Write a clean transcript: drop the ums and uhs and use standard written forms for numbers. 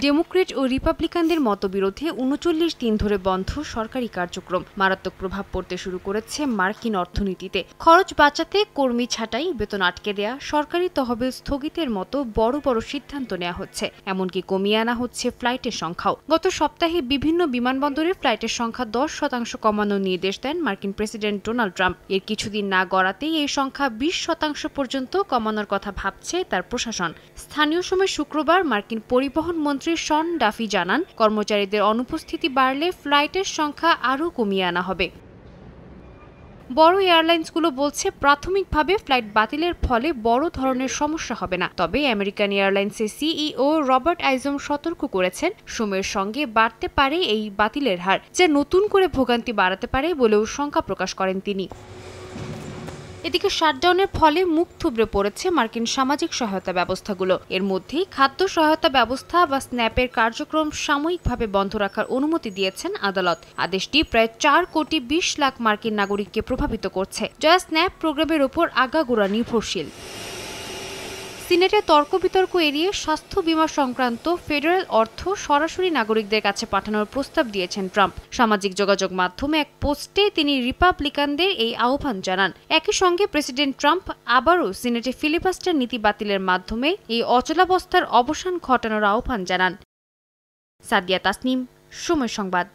Democrat ও রিপাবলিকানদের মতবিরোধে ৩৯ দিন ধরে বন্ধ সরকারি কার্যক্রম মারাত্মক প্রভাব পড়তে শুরু করেছে মার্কিন অর্থনীতিতে। খরচ বাঁচাতে কর্মী ছাঁটাই, বেতন আটকে দেয়া, সরকারি তহবিল স্থগিতের মতো বড় বড় সিদ্ধান্ত নেওয়া হচ্ছে। এমনকি কমিয়ে আনা হচ্ছে ফ্লাইটের সংখ্যাও। গত সপ্তাহে বিভিন্ন বিমানবন্দরে ফ্লাইটের সংখ্যা ১০% কমানোর নির্দেশ দেন মার্কিন প্রেসিডেন্ট ডোনাল্ড ট্রাম্প। এর কিছুদিন না গড়াতেই এই সংখ্যা ২০% পর্যন্ত কমানোর কথা ভাবছে তার প্রশাসন। স্থানীয় সময় শুক্রবার মার্কিন পরিবহন মন্ত্রী শন ডাফি জানান, কর্মচারীদের অনুপস্থিতি বাড়লে ফ্লাইটের সংখ্যা আরও কমিয়ে আনা হবে। বড় এয়ারলাইন্সগুলো বলছে প্রাথমিকভাবে ফ্লাইট বাতিলের ফলে বড় ধরনের সমস্যা হবে না। তবে আমেরিকান এয়ারলাইন্সের সিইও রবার্ট আইজম সতর্ক করেছেন, সময়ের সঙ্গে বাড়তে পারে এই বাতিলের হার, যা নতুন করে ভোগান্তি বাড়াতে পারে বলেও শঙ্কা প্রকাশ করেন তিনি। এদিকে শাটডাউনের ফলে মুখ থুবড়ে পড়েছে মার্কিন সামাজিক সহায়তা ব্যবস্থাগুলো। এর মধ্যেই খাদ্য সহায়তা ব্যবস্থা বা স্ন্যাপের কার্যক্রম সাময়িকভাবে বন্ধ রাখার অনুমতি দিয়েছেন আদালত। আদেশটি প্রায় ৪,২০,০০,০০০ মার্কিন নাগরিককে প্রভাবিত করছে, যা স্ন্যাপ প্রোগ্রামের ওপর আগাগোড়া নির্ভরশীল। সিনেটে তর্ক বিতর্ক এড়িয়ে স্বাস্থ্য বীমা সংক্রান্ত ফেডারেল অর্থ সরাসরি নাগরিকদের কাছে পাঠানোর প্রস্তাব দিয়েছেন ট্রাম্প। সামাজিক যোগাযোগ মাধ্যমে এক পোস্টে তিনি রিপাবলিকানদের এই আহ্বান জানান। একই সঙ্গে প্রেসিডেন্ট ট্রাম্প আবারও সিনেটে ফিলিবাস্টার নীতি বাতিলের মাধ্যমে এই অচলাবস্থার অবসান ঘটানোর আহ্বান জানান। সাদিয়া তাসনিম, সময় সংবাদ।